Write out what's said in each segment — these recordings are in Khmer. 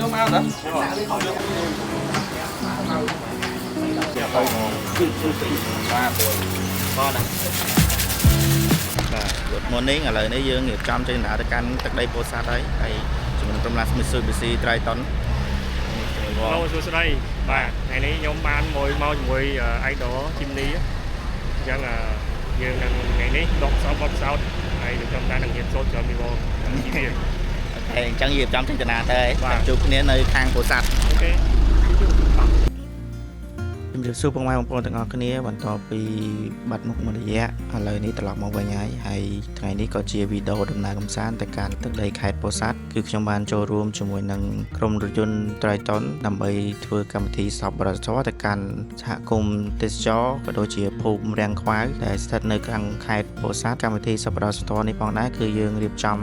vô mau hả? Good morning ឥឡូវនេះយើងរៀបចំចេញដំណើរទៅកាន់ទឹកដីពោធិ៍សាត់ហើយជាមួយក្រុម Last Mitsubishi Triton លោកសួស្តីបាទថ្ងៃនេះខ្ញុំបានមកជាមួយ idol Chimney អញ្ចឹងយើងនឹងថ្ងៃនេះដកសោតបត់សោតហើយខ្ញុំតាមនឹងរៀបសូត្រច្រើនពីបងជីវិតអញ្ចឹងរៀបចំចេញដំណើរទៅហើយជួបគ្នានៅខាងពោធិ៍សាត់អូខេជំរាបសួរបងប្អូនទាំងអស់គ្នាបន្តពីបាត់មុខមួយរយៈឥឡូវនេះត្រឡប់មកវិញហើយថ្ងៃនេះក៏ជាវីដេអូដំណើរកម្សាន្តទៅកាន់ទឹកដីខេត្តពោធិ៍សាត់គឺខ្ញុំបានចូលរួមជាមួយនឹងក្រុមរថយន្ត Triton ដើម្បីធ្វើកម្មវិធីសប្បុរសធម៌ទៅកាន់សហគមន៍ទេសចរក៏ដូចជាភូមិរាំងខ្វៅដែលស្ថិតនៅខាងខេត្តពោធិ៍សាត់កម្មវិធីសប្បុរសធម៌នេះផងដែរគឺយើងរៀបចំ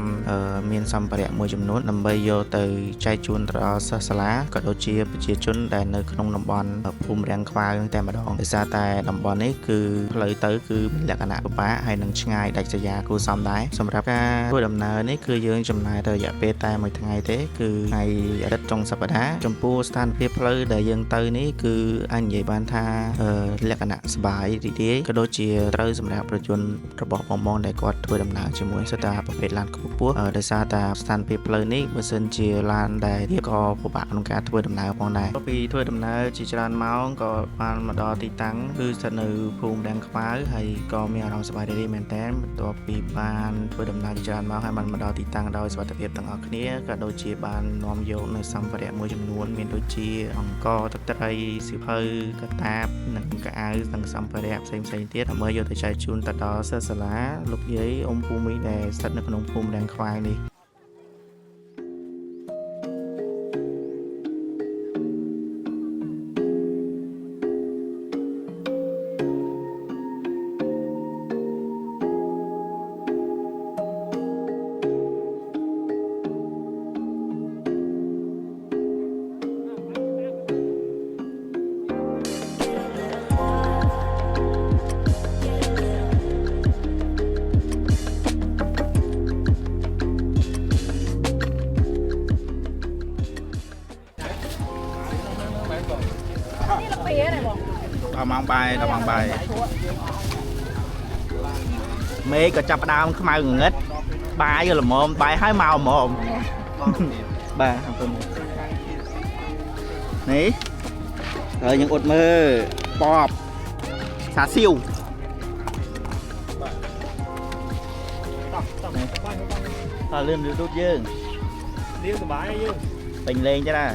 មានសម្ភារៈមួយចំនួនដើម្បីយកទៅចែកជូនដល់សិស្សសាលាក៏ដូចជាប្រជាជនដែលនៅក្នុងតំបន់ភូមិរាំងខ្វៅតែម្ដងដោយសារតែតំបន់នេះគឺផ្លូវទៅគឺមានលក្ខណៈពិបាកហើយនឹងឆ្ងាយដាច់ស្រយាលគួរសមដែរសម្រាប់ការធ្វើដំណើរនេះគឺយើងចំណាយទៅរយៈពេលតែមួយថ្ងៃទេគឺថ្ងៃអាទិត្យចុងសប្តាហ៍ចំពោះស្ថានភាពផ្លូវដែលយើងទៅនេះគឺអាចនិយាយបានថាលក្ខណៈសប្បាយរីករាយក៏ដូចជាត្រូវសម្រាប់ប្រជាជនរបស់បងដែលគាត់ធ្វើដំណើរជាមួយសិតាប្រភេទឡានខ្ពស់ដោយសារតែស្ថានភាពផ្លូវនេះបើសិនជាឡានដែលវាក៏ពិបាកក្នុងការធ្វើដំណើរផងដែរពីធ្វើដំណើរជាច្រើនម៉ោងក៏បានមកដល់ទីតាំងគឺស្ថិតនៅភូមិរាំងខ្វៅហើយក៏មានអារម្មណ៍សប្បាយរីករាយមែនទែនបន្ទាប់ពីបានធ្វើដំណើរជាច្រើនម៉ោងហើយបានមកដល់ទីតាំងដោយសុវត្ថិភាពទាំងអស់គ្នាក៏ដូចជាបាននាំយកនៅសម្ភារៈមួយចំនួនមានដូចជាអង្ករទឹកត្រីសៀវភៅកាតាបនិងកៅអៅនិងសម្ភារៈផ្សេងៗទៀតដើម្បីយកទៅចែកជូនទៅដល់សិស្សសាលាលោកយាយអ៊ំភូមិដែលស្ថិតនៅក្នុងភូមិរាំងខ្វៅនេះដល់ម៉ោងបាយមេក៏ចាប់ដើមខ្មៅងងឹតបាយល្មមបាយហើយមកល្មមបាទអរគុណនេះហើយយើងអ៊ុតមើលបបសាសៀវតើលឿនឬដូចយើងរៀងសុបាយយើងពេញលេងចាដែរ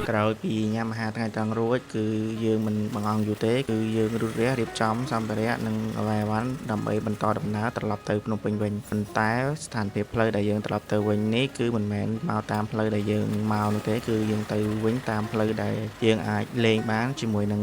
ក្រោយពីញ៉ាំអាហារថ្ងៃត្រង់រួចគឺយើងមិនបង្អង់យូរទេគឺយើងរត់រះរៀបចំសម្ភារៈនិងអ្វីៗដើម្បីបន្តដំណើរត្រឡប់ទៅភ្នំពេញវិញប៉ុន្តែស្ថានភាពផ្លូវដែលយើងត្រឡប់ទៅវិញនេះគឺមិនមែនមកតាមផ្លូវដែលយើងមកនោះទេគឺយើងទៅវិញតាមផ្លូវដែលយើងអាចលេងបានជាមួយនឹង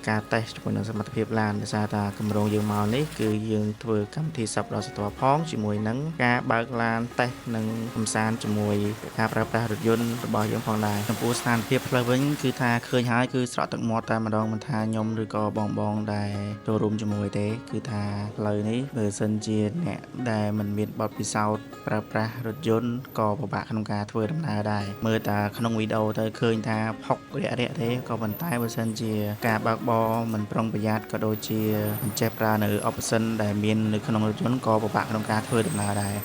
ការតេស្តជាមួយនឹងសមត្ថភាពឡានដោយសារតែគម្រោងយើងមកនេះគឺយើងធ្វើកម្មវិធីសប្បុរសធម៌ផងជាមួយនឹងការបើកឡានតេស្តនិងកំសាន្តជាមួយការប្រើប្រាស់រថយន្តរបស់យើងផងដែរចំពោះស្ថានភាពផ្លូវវិញគឺថាឃើញហើយគឺស្រក់ទឹកមាត់តែម្ដងមិនថាខ្ញុំឬក៏បងដែលចូលរួមជាមួយទេគឺថាផ្លូវនេះបើសិនជាអ្នកដែលមិនមានបទពិសោធន៍ប្រើប្រាស់រថយន្តក៏ពិបាកក្នុងការធ្វើដំណើរដែរមើលតែក្នុងវីដេអូទៅឃើញថាផុករាក់ទេក៏ប៉ុន្តែបើសិនជាការបើកបរមិនប្រុងប្រយ័ត្នក៏ដូចជាមិនចេះប្រើនៅ option ដែលមាននៅក្នុងរថយន្តក៏ពិបាកក្នុងការធ្វើដំណើរដែរ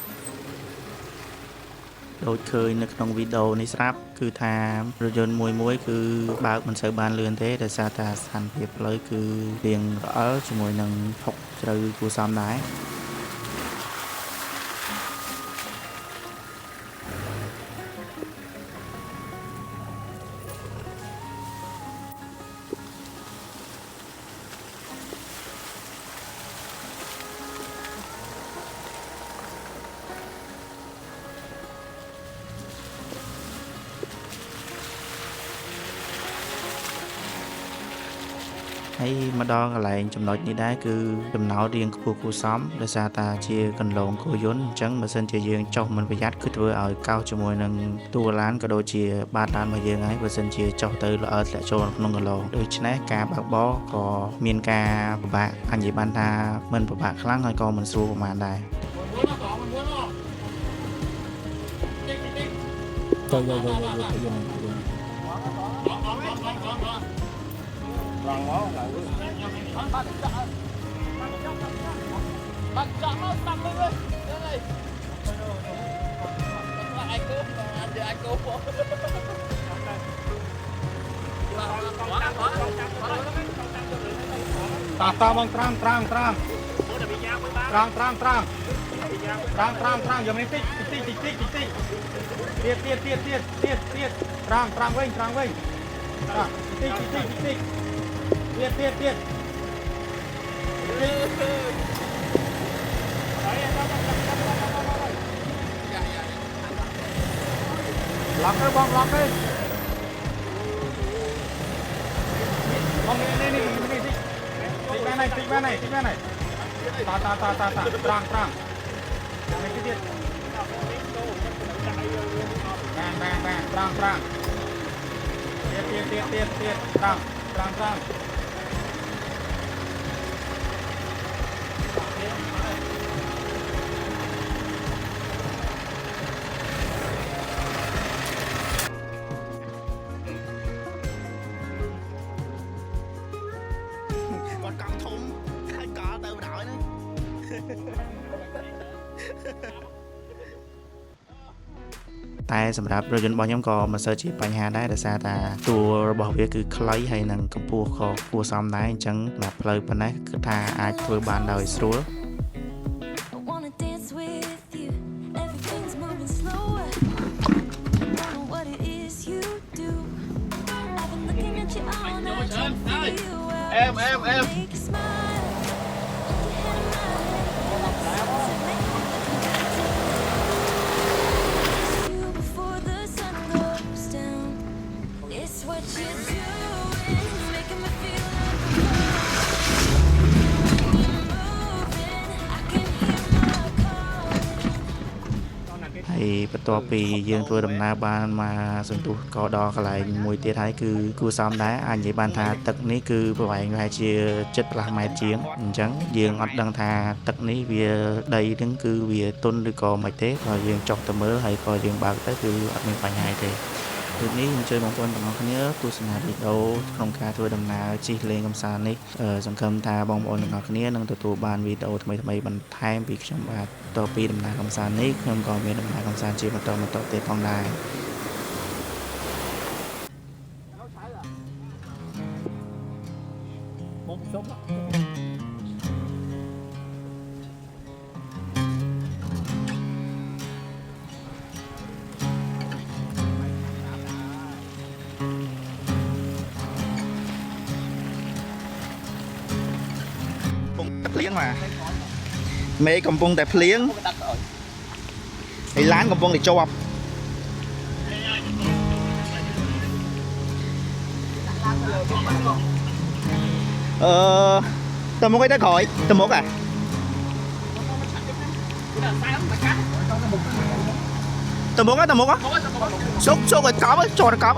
ដូចឃើញនៅក្នុងវីដេអូនេះស្រាប់គឺថារថយន្តមួយគឺបើកមិនសូវបានលឿនទេដោយសារតែស្ថានភាពផ្លូវគឺរៀងរអិលជាមួយនឹងផុកជ្រៅគួរសមដែរ hay mà đo lạiចំណុចនេះដែរគឺចំណោទរៀងខ្ពស់គួរសមដោយសារតាជាកន្លងគោយន្តអញ្ចឹងបើសិនជាយើងចុះមិនប្រយ័ត្នគឺធ្វើឲ្យកោសជាមួយនឹងតួឡានក៏ដូចជាបាតឡានរបស់យើងហើយបើសិនជាចុះទៅល្អិតធ្លាក់ចូលក្នុងកន្លងដូច្នេះការបើកបរក៏មានការពិបាកអាចនិយាយបានថាមិនពិបាកខ្លាំងហើយក៏មិនស្រួលប្រហែលដែរតាបងត្រាំយកនេះតិចទៀតត្រាំវិញតិចទៀតล็อกเลยបងនេះតិចបានហើយតាត្រាំនេះទៀតទៀតបានត្រាំតែសម្រាប់រថយន្តរបស់ខ្ញុំក៏មិនសូវជាបញ្ហាដែរដោយសារតាតួរបស់វាគឺខ្លីហើយនឹងកម្ពស់ក៏គួរសមដែរអញ្ចឹងសម្រាប់ផ្លូវប៉ុណ្ណេះគឺថាអាចធ្វើបានដោយស្រួលហើយបន្ទាប់ពីយើងធ្វើដំណើរបានមកសន្ទុះកដកន្លែងមួយទៀតហើយគឺគួរសមដែរអាចនិយាយបានថាទឹកនេះគឺប្រវែងប្រហែលជា7 ម៉ែត្រជាងអញ្ចឹងយើងអត់ដឹងថាទឹកនេះវាដីហ្នឹងគឺវាទន់ឬក៏មិនទេក៏យើងចុះទៅមើលហើយក៏យើងបើកទៅគឺអត់មានបញ្ហាទេដូចនេះអញ្ជើញបងប្អូនទាំងអស់គ្នាទស្សនាវីដេអូក្នុងការធ្វើដំណើរជិះលេងកម្សាន្តនេះសង្ឃឹមថាបងប្អូនទាំងអស់គ្នានឹងទទួលបានវីដេអូថ្មីៗបន្ថែមពីខ្ញុំបាទតទៅពីដំណើរកម្សាន្តនេះខ្ញុំក៏មានដំណើរកម្សាន្តជាបន្តទៀតផងដែរភ្លៀងមកមេកំពុងតែភ្លៀងហើយឡានកំពុងតែជាប់តើមកឯទៅក្រោយតើមកអាតើមកសុកឲ្យកប់ចោតកប់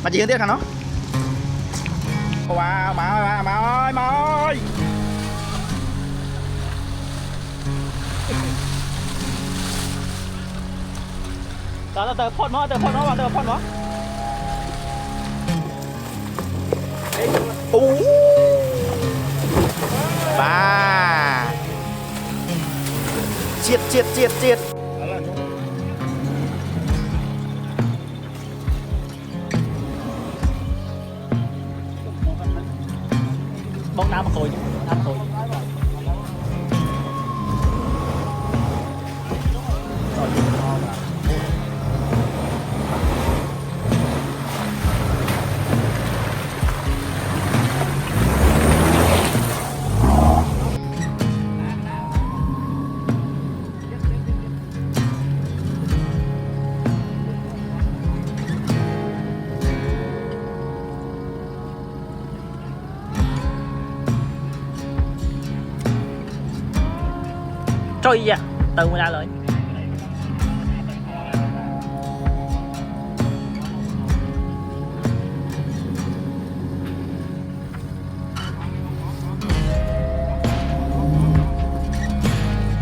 មកជាងទៀតខាងនោះវ៉ាមកអើយទៅផុតមកអូបាទជាតិបងដើរមកក្រួយ trôi vậy từ raเลย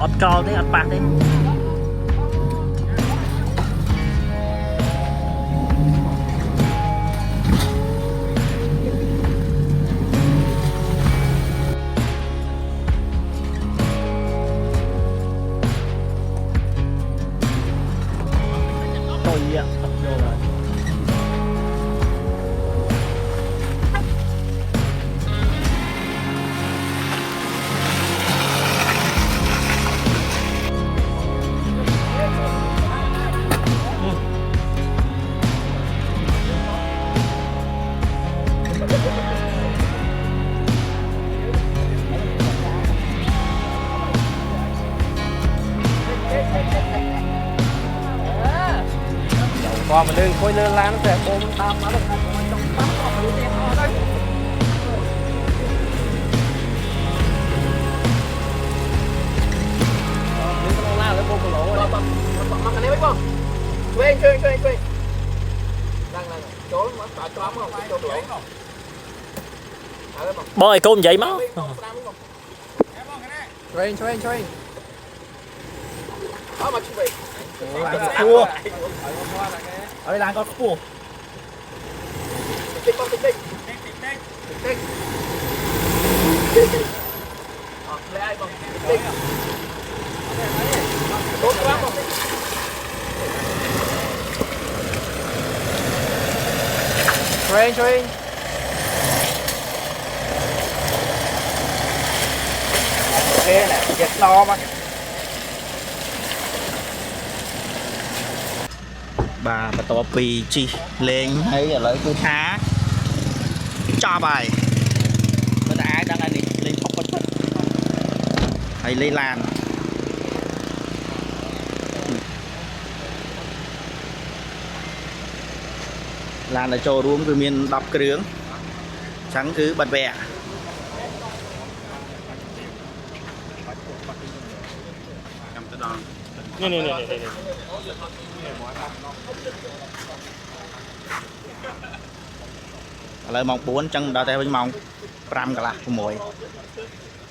อดกอลទេអត់ប៉ះទេพอมันเดินคุยเดินร้านแต่โบมันตามมาเลยมันต้องตั้งออกมาดูเต็มเอาได้นี่ก็ลงล่างแล้วโบก็หลงเลยมากันนี้ไว้ก่อนช่วยđang chỗ mà tại trống không chỗ lỗ bơi côn vậy máuช่วยเอามาช่วยcua ở đây đang có cua tích lấy ai còn tích tốt quá khôngช่วยโอเคnè giật no mà បាទបន្ទាប់ពីជីលេងហើយឥឡូវគឺថាចប់ហើយមើលតែអាចដឹងហើយនេះលេងផុកពិតហើយលេងឡានឡានដែលចូលរួមគឺមាន10គ្រឿងអញ្ចឹងគឺបិទវគ្គចាំទៅដល់នេះឥឡូវម៉ោង4អញ្ចឹងដល់តែវិញម៉ោង5កន្លះ6